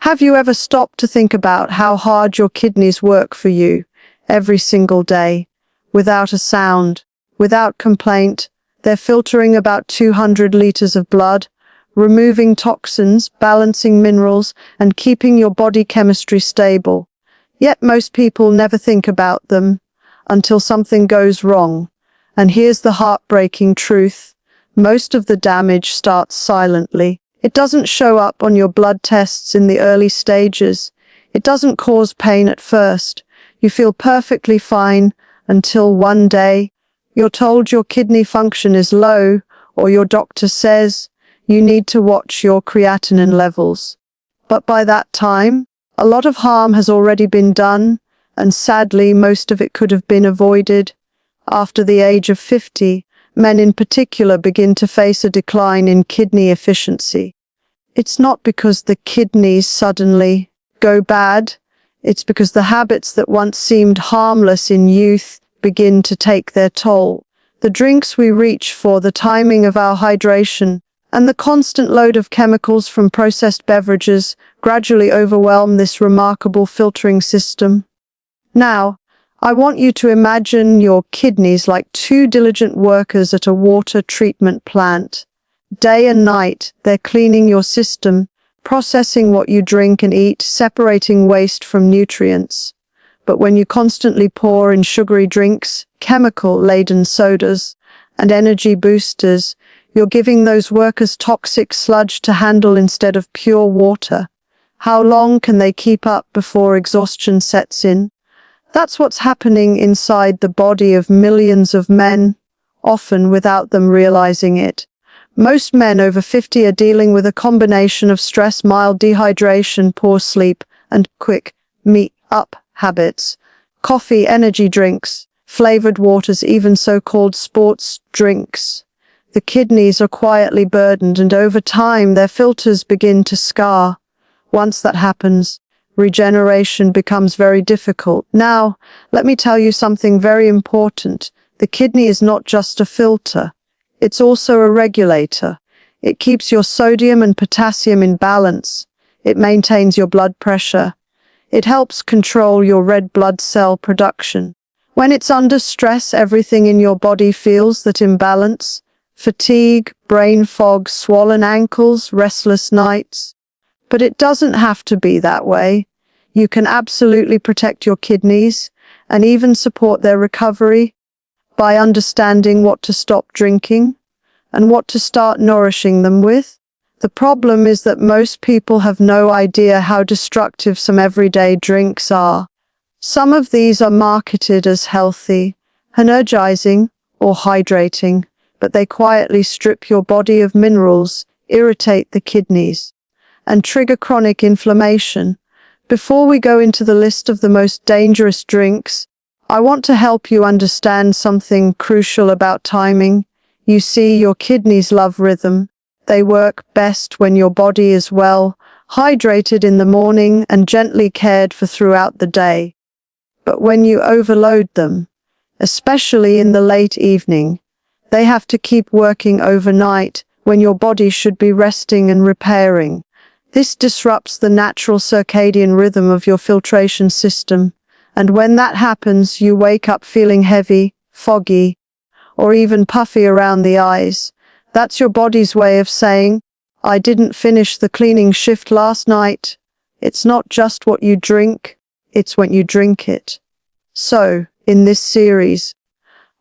Have you ever stopped to think about how hard your kidneys work for you every single day? Without a sound, without complaint, they're filtering about 200 liters of blood, removing toxins, balancing minerals, and keeping your body chemistry stable. Yet most people never think about them until something goes wrong. And here's the heartbreaking truth. Most of the damage starts silently. It doesn't show up on your blood tests in the early stages. It doesn't cause pain at first. You feel perfectly fine until one day you're told your kidney function is low, or your doctor says you need to watch your creatinine levels. But by that time, a lot of harm has already been done, and sadly, most of it could have been avoided. After the age of 50, men in particular begin to face a decline in kidney efficiency. It's not because the kidneys suddenly go bad. It's because the habits that once seemed harmless in youth begin to take their toll. The drinks we reach for, the timing of our hydration, and the constant load of chemicals from processed beverages gradually overwhelm this remarkable filtering system. Now, I want you to imagine your kidneys like two diligent workers at a water treatment plant. Day and night, they're cleaning your system, processing what you drink and eat, separating waste from nutrients. But when you constantly pour in sugary drinks, chemical-laden sodas, and energy boosters, you're giving those workers toxic sludge to handle instead of pure water. How long can they keep up before exhaustion sets in? That's what's happening inside the body of millions of men, often without them realizing it. Most men over 50 are dealing with a combination of stress, mild dehydration, poor sleep, and quick meet-up habits. Coffee, energy drinks, flavored waters, even so-called sports drinks. The kidneys are quietly burdened, and over time their filters begin to scar. Once that happens, regeneration becomes very difficult. Now, let me tell you something very important. The kidney is not just a filter. It's also a regulator. It keeps your sodium and potassium in balance. It maintains your blood pressure. It helps control your red blood cell production. When it's under stress, everything in your body feels that imbalance. Fatigue, brain fog, swollen ankles, restless nights. But it doesn't have to be that way. You can absolutely protect your kidneys and even support their recovery by understanding what to stop drinking and what to start nourishing them with. The problem is that most people have no idea how destructive some everyday drinks are. Some of these are marketed as healthy, energizing, or hydrating, but they quietly strip your body of minerals, irritate the kidneys, and trigger chronic inflammation. Before we go into the list of the most dangerous drinks, I want to help you understand something crucial about timing. You see, your kidneys love rhythm. They work best when your body is well hydrated in the morning and gently cared for throughout the day. But when you overload them, especially in the late evening, they have to keep working overnight when your body should be resting and repairing. This disrupts the natural circadian rhythm of your filtration system, and when that happens, you wake up feeling heavy, foggy, or even puffy around the eyes. That's your body's way of saying, I didn't finish the cleaning shift last night. It's not just what you drink, it's when you drink it. So, in this series,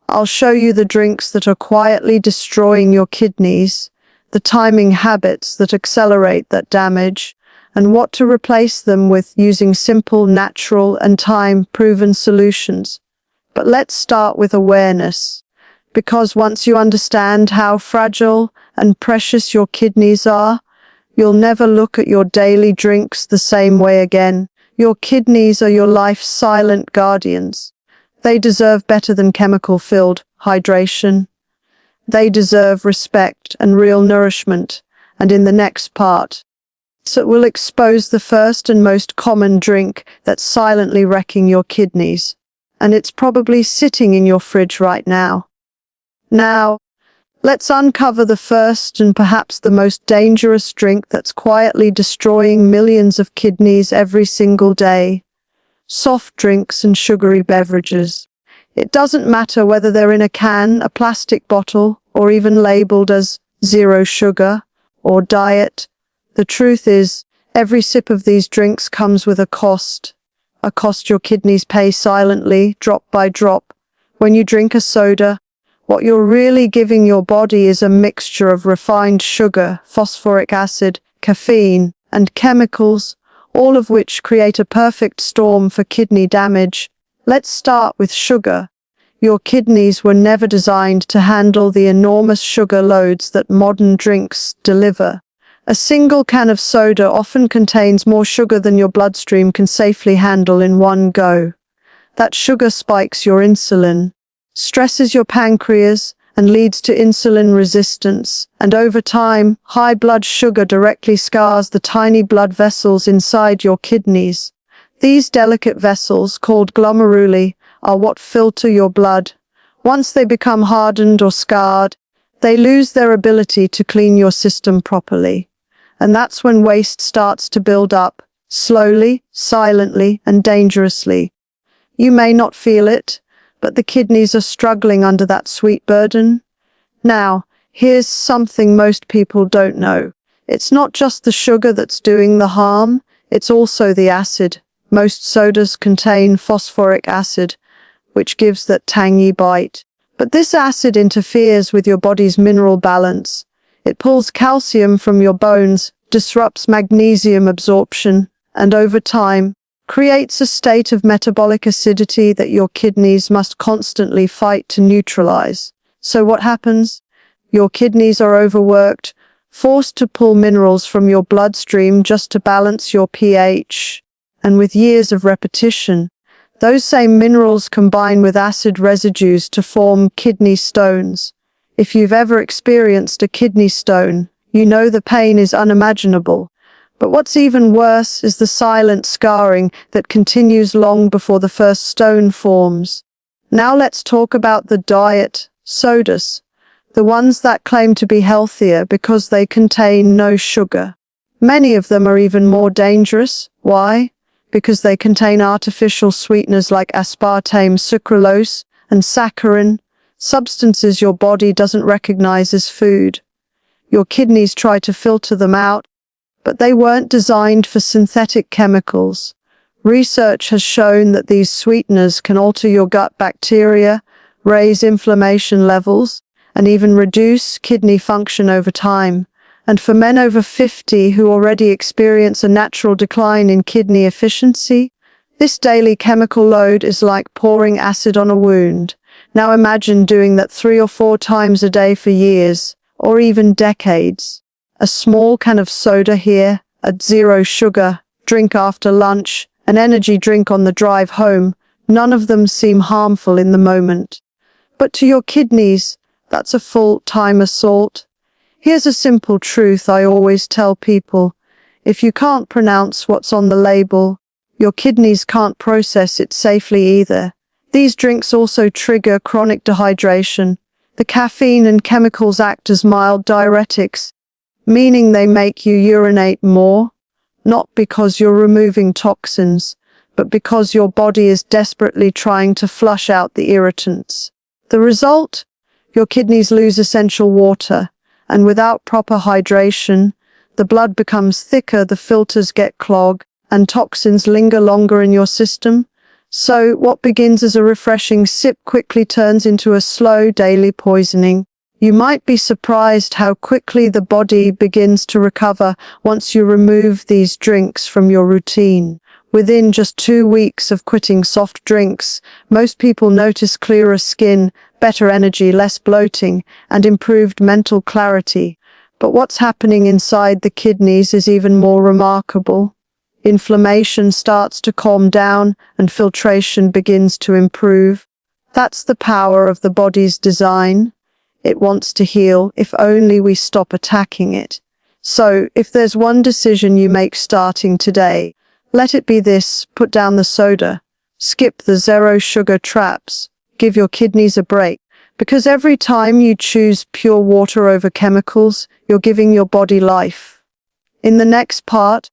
I'll show you the drinks that are quietly destroying your kidneys, the timing habits that accelerate that damage, and what to replace them with using simple, natural, and time-proven solutions. But let's start with awareness, because once you understand how fragile and precious your kidneys are, you'll never look at your daily drinks the same way again. Your kidneys are your life's silent guardians. They deserve better than chemical-filled hydration. They deserve respect and real nourishment. And in the next part, so we'll expose the first and most common drink that's silently wrecking your kidneys. And it's probably sitting in your fridge right now. Now, Let's uncover the first and perhaps the most dangerous drink that's quietly destroying millions of kidneys every single day. Soft drinks and sugary beverages. It doesn't matter whether they're in a can, a plastic bottle, or even labeled as zero sugar or diet. The truth is, every sip of these drinks comes with a cost your kidneys pay silently, drop by drop. When you drink a soda, what you're really giving your body is a mixture of refined sugar, phosphoric acid, caffeine, and chemicals, all of which create a perfect storm for kidney damage. Let's start with sugar. Your kidneys were never designed to handle the enormous sugar loads that modern drinks deliver. A single can of soda often contains more sugar than your bloodstream can safely handle in one go. That sugar spikes your insulin, stresses your pancreas, and leads to insulin resistance. And over time, high blood sugar directly scars the tiny blood vessels inside your kidneys. These delicate vessels, called glomeruli, are what filter your blood. Once they become hardened or scarred, they lose their ability to clean your system properly. And that's when waste starts to build up, slowly, silently, and dangerously. You may not feel it, but the kidneys are struggling under that sweet burden. Now, here's something most people don't know. It's not just the sugar that's doing the harm, it's also the acid. Most sodas contain phosphoric acid, which gives that tangy bite. But this acid interferes with your body's mineral balance. It pulls calcium from your bones, disrupts magnesium absorption, and over time, creates a state of metabolic acidity that your kidneys must constantly fight to neutralize. So what happens? Your kidneys are overworked, forced to pull minerals from your bloodstream just to balance your pH. And with years of repetition, those same minerals combine with acid residues to form kidney stones. If you've ever experienced a kidney stone, you know the pain is unimaginable. But what's even worse is the silent scarring that continues long before the first stone forms. Now let's talk about the diet sodas, the ones that claim to be healthier because they contain no sugar. Many of them are even more dangerous. Why? Because they contain artificial sweeteners like aspartame, sucralose, and saccharin, substances your body doesn't recognize as food. Your kidneys try to filter them out, but they weren't designed for synthetic chemicals. Research has shown that these sweeteners can alter your gut bacteria, raise inflammation levels, and even reduce kidney function over time. And for men over 50 who already experience a natural decline in kidney efficiency, this daily chemical load is like pouring acid on a wound. Now imagine doing that 3 or 4 times a day for years, or even decades. A small can of soda here, a zero sugar drink after lunch, an energy drink on the drive home, none of them seem harmful in the moment. But to your kidneys, that's a full-time assault. Here's a simple truth I always tell people. If you can't pronounce what's on the label, your kidneys can't process it safely either. These drinks also trigger chronic dehydration. The caffeine and chemicals act as mild diuretics, meaning they make you urinate more, not because you're removing toxins, but because your body is desperately trying to flush out the irritants. The result? Your kidneys lose essential water, and without proper hydration, the blood becomes thicker, the filters get clogged, and toxins linger longer in your system. So what begins as a refreshing sip quickly turns into a slow daily poisoning. You might be surprised how quickly the body begins to recover once you remove these drinks from your routine. Within just 2 weeks of quitting soft drinks, most people notice clearer skin, better energy, less bloating, and improved mental clarity. But what's happening inside the kidneys is even more remarkable. Inflammation starts to calm down and filtration begins to improve. That's the power of the body's design. It wants to heal if only we stop attacking it. So, if there's one decision you make starting today, let it be this: put down the soda, skip the zero sugar traps, give your kidneys a break, Because every time you choose pure water over chemicals, you're giving your body life. In the next part,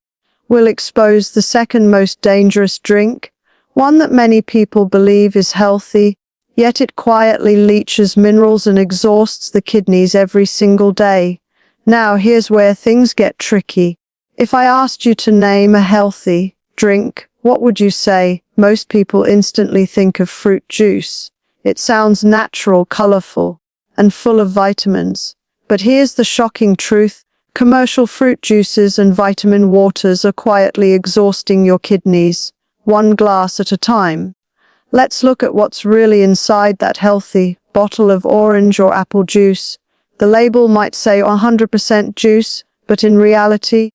we'll expose the second most dangerous drink, one that many people believe is healthy, yet it quietly leaches minerals and exhausts the kidneys every single day. Now, here's where things get tricky. If I asked you to name a healthy drink, what would you say? Most people instantly think of fruit juice. It sounds natural, colorful, and full of vitamins. But here's the shocking truth. Commercial fruit juices and vitamin waters are quietly exhausting your kidneys, one glass at a time. Let's look at what's really inside that healthy bottle of orange or apple juice. The label might say 100% juice, but in reality,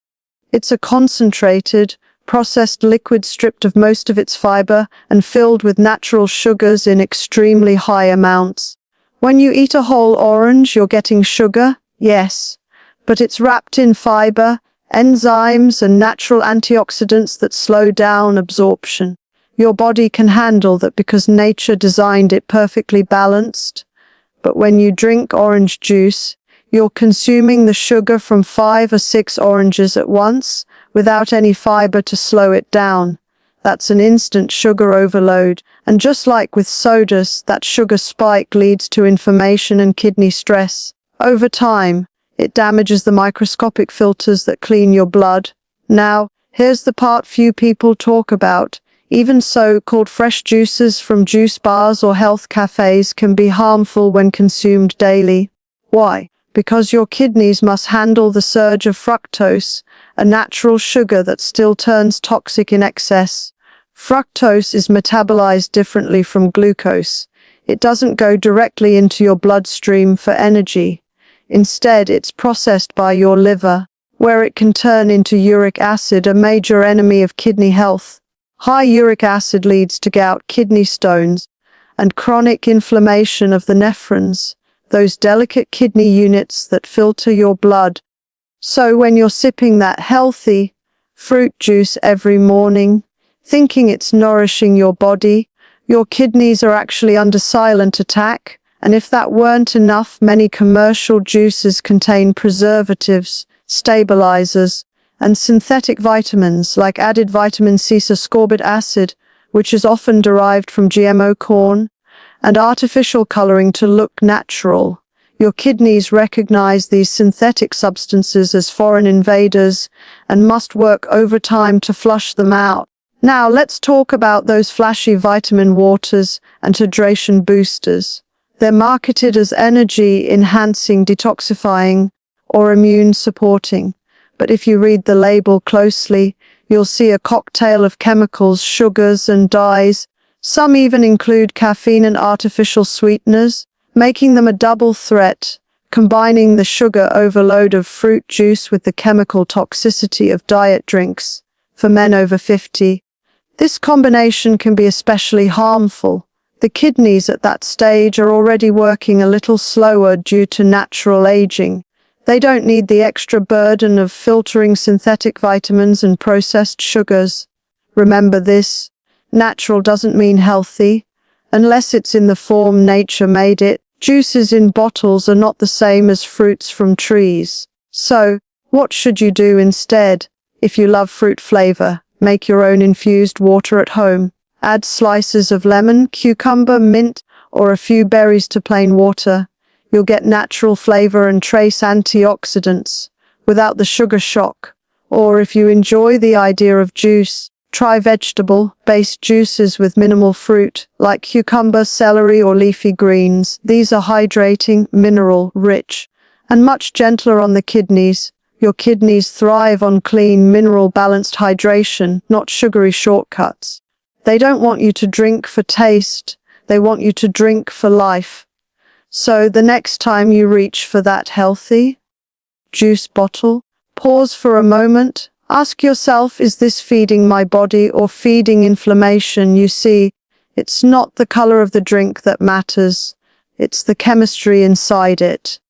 it's a concentrated, processed liquid stripped of most of its fiber and filled with natural sugars in extremely high amounts. When you eat a whole orange, you're getting sugar, yes, but it's wrapped in fiber, enzymes, and natural antioxidants that slow down absorption. Your body can handle that because nature designed it perfectly balanced. But when you drink orange juice, you're consuming the sugar from 5 or 6 oranges at once, without any fiber to slow it down. That's an instant sugar overload, and just like with sodas, that sugar spike leads to inflammation and kidney stress. Over time, it damages the microscopic filters that clean your blood. Now, here's the part few people talk about. Even so-called fresh juices from juice bars or health cafes can be harmful when consumed daily. Why? Because your kidneys must handle the surge of fructose, a natural sugar that still turns toxic in excess. Fructose is metabolized differently from glucose. It doesn't go directly into your bloodstream for energy. Instead, it's processed by your liver, where it can turn into uric acid, a major enemy of kidney health. High uric acid leads to gout, kidney stones, and chronic inflammation of the nephrons, those delicate kidney units that filter your blood. So when you're sipping that healthy fruit juice every morning, thinking it's nourishing your body, your kidneys are actually under silent attack. And if that weren't enough, many commercial juices contain preservatives, stabilizers, and synthetic vitamins like added vitamin C, ascorbic acid, which is often derived from GMO corn, and artificial coloring to look natural. Your kidneys recognize these synthetic substances as foreign invaders and must work overtime to flush them out. Now let's talk about those flashy vitamin waters and hydration boosters. They're marketed as energy-enhancing, detoxifying, or immune-supporting. But if you read the label closely, you'll see a cocktail of chemicals, sugars, and dyes. Some even include caffeine and artificial sweeteners, making them a double threat, combining the sugar overload of fruit juice with the chemical toxicity of diet drinks. For men over 50, this combination can be especially harmful. The kidneys at that stage are already working a little slower due to natural aging. They don't need the extra burden of filtering synthetic vitamins and processed sugars. Remember this, natural doesn't mean healthy, unless it's in the form nature made it. Juices in bottles are not the same as fruits from trees. So, what should you do instead? If you love fruit flavor, make your own infused water at home. Add slices of lemon, cucumber, mint, or a few berries to plain water. You'll get natural flavor and trace antioxidants without the sugar shock. Or if you enjoy the idea of juice, try vegetable-based juices with minimal fruit, like cucumber, celery, or leafy greens. These are hydrating, mineral-rich, and much gentler on the kidneys. Your kidneys thrive on clean, mineral-balanced hydration, not sugary shortcuts. They don't want you to drink for taste, they want you to drink for life. So the next time you reach for that healthy juice bottle, pause for a moment. Ask yourself, is this feeding my body or feeding inflammation? You see, it's not the color of the drink that matters. It's the chemistry inside it.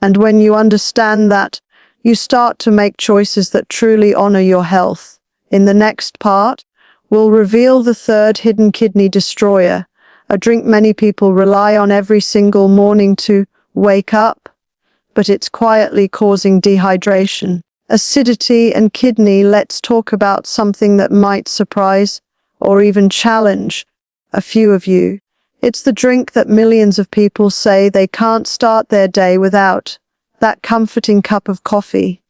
And when you understand that, you start to make choices that truly honor your health. In the next part, we'll reveal the third hidden kidney destroyer, a drink many people rely on every single morning to wake up, but it's quietly causing dehydration, acidity, and kidney. Let's talk about something that might surprise or even challenge a few of you. It's the drink that millions of people say they can't start their day without, that comforting cup of coffee.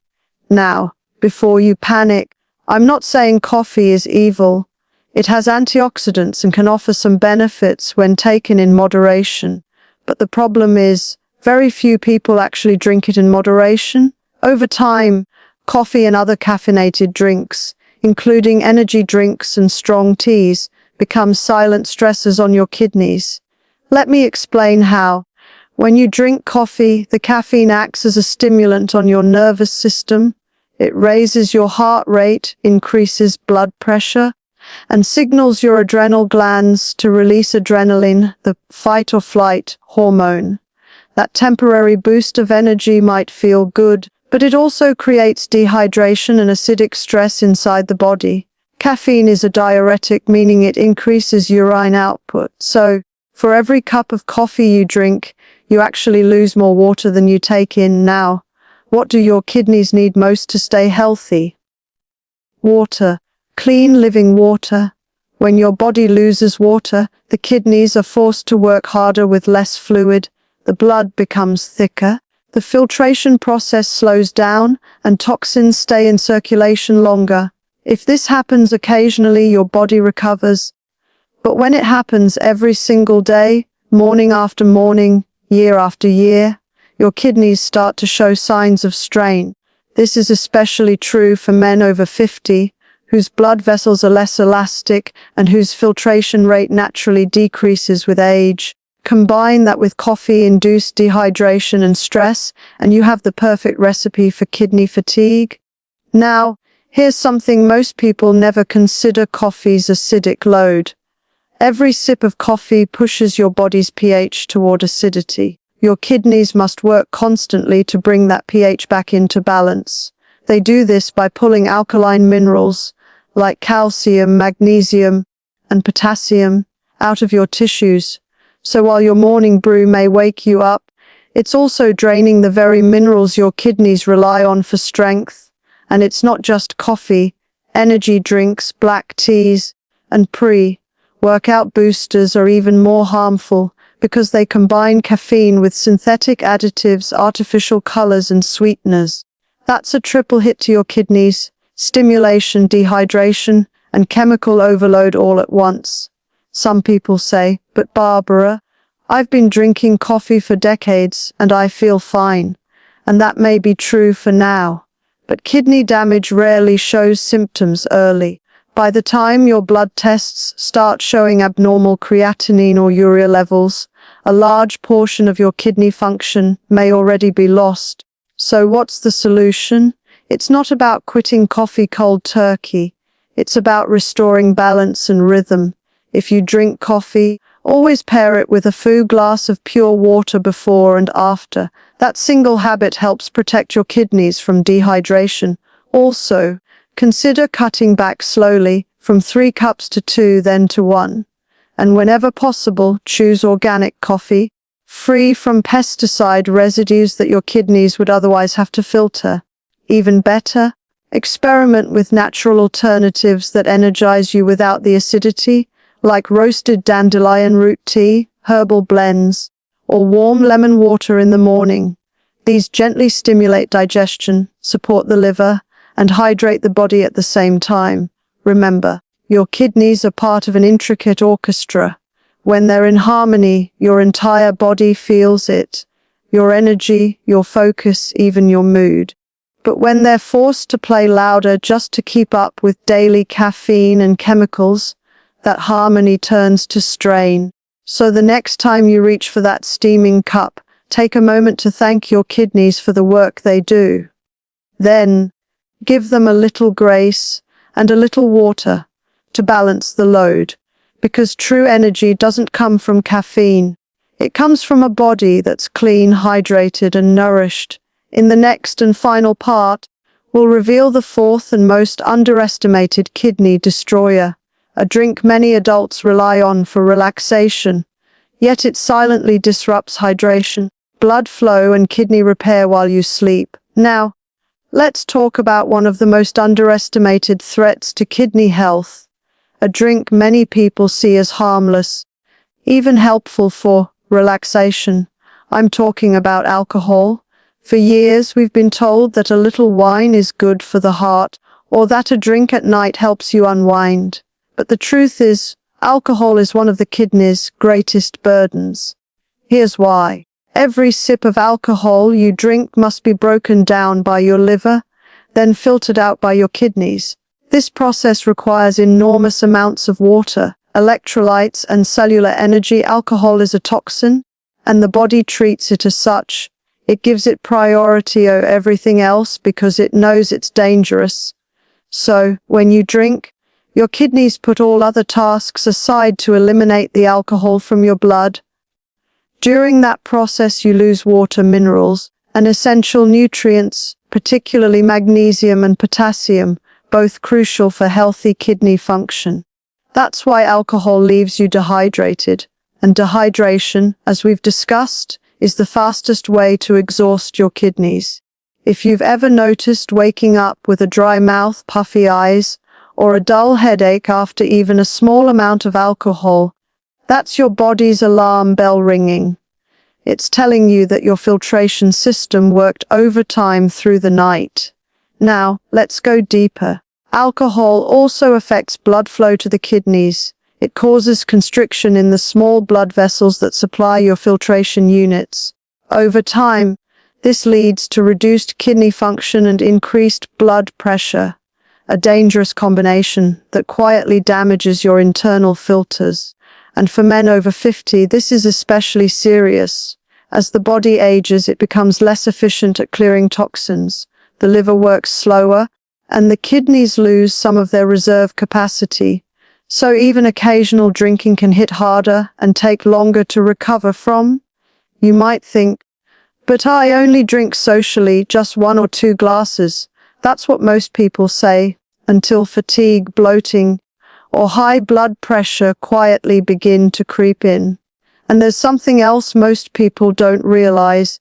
Now, before you panic, I'm not saying coffee is evil. It has antioxidants and can offer some benefits when taken in moderation. But the problem is, very few people actually drink it in moderation. Over time, coffee and other caffeinated drinks, including energy drinks and strong teas, become silent stressors on your kidneys. Let me explain how. When you drink coffee, the caffeine acts as a stimulant on your nervous system. It raises your heart rate, increases blood pressure, and signals your adrenal glands to release adrenaline, the fight or flight hormone. That temporary boost of energy might feel good, but it also creates dehydration and acidic stress inside the body. Caffeine is a diuretic, meaning it increases urine output. So, for every cup of coffee you drink, you actually lose more water than you take in. Now, what do your kidneys need most to stay healthy? Water. Clean, living water. When your body loses water, the kidneys are forced to work harder with less fluid. The blood becomes thicker. The filtration process slows down, and toxins stay in circulation longer. If this happens occasionally, your body recovers. But when it happens every single day, morning after morning, year after year, your kidneys start to show signs of strain. This is especially true for men over 50, whose blood vessels are less elastic and whose filtration rate naturally decreases with age. Combine that with coffee-induced dehydration and stress, and you have the perfect recipe for kidney fatigue. Now, here's something most people never consider: coffee's acidic load. Every sip of coffee pushes your body's pH toward acidity. Your kidneys must work constantly to bring that pH back into balance. They do this by pulling alkaline minerals like calcium, magnesium, and potassium out of your tissues. So while your morning brew may wake you up, it's also draining the very minerals your kidneys rely on for strength. And it's not just coffee. Energy drinks, black teas, and pre-workout boosters are even more harmful, because they combine caffeine with synthetic additives, artificial colors, and sweeteners. That's a triple hit to your kidneys: stimulation, dehydration, and chemical overload all at once. Some people say, "But Barbara, I've been drinking coffee for decades and I feel fine." And that may be true for now. But kidney damage rarely shows symptoms early. By the time your blood tests start showing abnormal creatinine or urea levels, a large portion of your kidney function may already be lost. So what's the solution? It's not about quitting coffee cold turkey. It's about restoring balance and rhythm. If you drink coffee, always pair it with a full glass of pure water before and after. That single habit helps protect your kidneys from dehydration. Also, consider cutting back slowly, from 3 cups to 2, then to 1. And whenever possible, choose organic coffee, free from pesticide residues that your kidneys would otherwise have to filter. Even better, experiment with natural alternatives that energize you without the acidity, like roasted dandelion root tea, herbal blends, or warm lemon water in the morning. These gently stimulate digestion, support the liver, and hydrate the body at the same time. Remember, your kidneys are part of an intricate orchestra. When they're in harmony, your entire body feels it. Your energy, your focus, even your mood. But when they're forced to play louder just to keep up with daily caffeine and chemicals, that harmony turns to strain. So the next time you reach for that steaming cup, take a moment to thank your kidneys for the work they do. Then, give them a little grace and a little water to balance the load, because true energy doesn't come from caffeine. It comes from a body that's clean, hydrated, and nourished. In the next and final part, we'll reveal the fourth and most underestimated kidney destroyer, a drink many adults rely on for relaxation, yet it silently disrupts hydration, blood flow, and kidney repair while you sleep. Now, let's talk about one of the most underestimated threats to kidney health, a drink many people see as harmless, even helpful for relaxation. I'm talking about alcohol. For years, we've been told that a little wine is good for the heart, or that a drink at night helps you unwind. But the truth is, alcohol is one of the kidney's greatest burdens. Here's why. Every sip of alcohol you drink must be broken down by your liver, then filtered out by your kidneys. This process requires enormous amounts of water, electrolytes, and cellular energy. Alcohol is a toxin, and the body treats it as such. It gives it priority over everything else because it knows it's dangerous. So, when you drink, your kidneys put all other tasks aside to eliminate the alcohol from your blood. During that process, you lose water, minerals, and essential nutrients, particularly magnesium and potassium, both crucial for healthy kidney function. That's why alcohol leaves you dehydrated, and dehydration, as we've discussed, is the fastest way to exhaust your kidneys. If you've ever noticed waking up with a dry mouth, puffy eyes, or a dull headache after even a small amount of alcohol, that's your body's alarm bell ringing. It's telling you that your filtration system worked overtime through the night. Now, let's go deeper. Alcohol also affects blood flow to the kidneys. It causes constriction in the small blood vessels that supply your filtration units. Over time, this leads to reduced kidney function and increased blood pressure, a dangerous combination that quietly damages your internal filters. And for men over 50, this is especially serious. As the body ages, it becomes less efficient at clearing toxins. The liver works slower, and the kidneys lose some of their reserve capacity. So even occasional drinking can hit harder and take longer to recover from. You might think, but I only drink socially, just 1 or 2 glasses. That's what most people say, until fatigue, bloating, or high blood pressure quietly begin to creep in. And there's something else most people don't realize.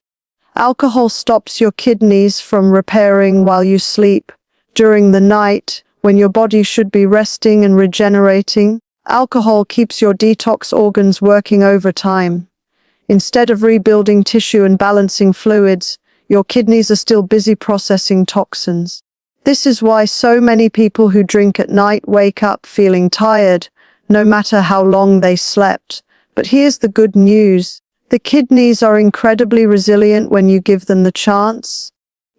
Alcohol stops your kidneys from repairing while you sleep. During the night, when your body should be resting and regenerating, alcohol keeps your detox organs working overtime. Instead of rebuilding tissue and balancing fluids, your kidneys are still busy processing toxins. This is why so many people who drink at night wake up feeling tired, no matter how long they slept. But here's the good news. The kidneys are incredibly resilient when you give them the chance.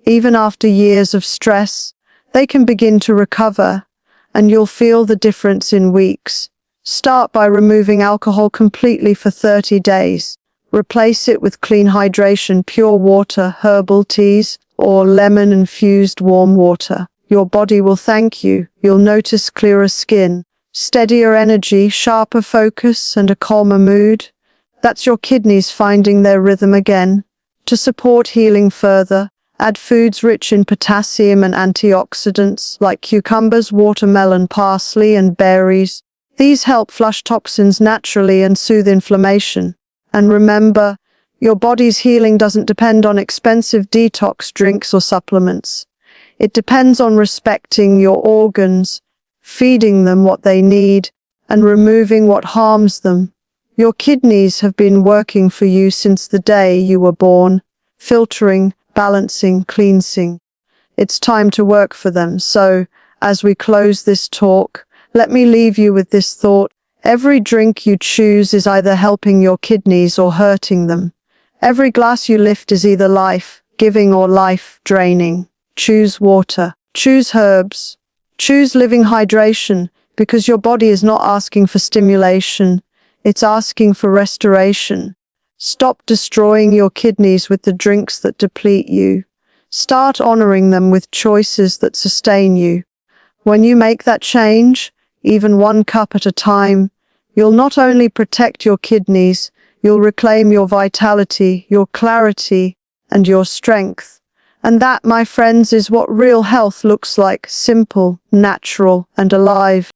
Even after years of stress, they can begin to recover, and you'll feel the difference in weeks. Start by removing alcohol completely for 30 days. Replace it with clean hydration, pure water, herbal teas, or lemon-infused warm water. Your body will thank you. You'll notice clearer skin, steadier energy, sharper focus, and a calmer mood. That's your kidneys finding their rhythm again. To support healing further, add foods rich in potassium and antioxidants like cucumbers, watermelon, parsley, and berries. These help flush toxins naturally and soothe inflammation. And remember, your body's healing doesn't depend on expensive detox drinks or supplements. It depends on respecting your organs, feeding them what they need, and removing what harms them. Your kidneys have been working for you since the day you were born, filtering, balancing, cleansing. It's time to work for them. So, as we close this talk, let me leave you with this thought. Every drink you choose is either helping your kidneys or hurting them. Every glass you lift is either life-giving or life-draining. Choose water. Choose herbs. Choose living hydration, because your body is not asking for stimulation. It's asking for restoration. Stop destroying your kidneys with the drinks that deplete you. Start honoring them with choices that sustain you. When you make that change, even 1 cup at a time, you'll not only protect your kidneys, you'll reclaim your vitality, your clarity, and your strength. And that, my friends, is what real health looks like: simple, natural, and alive.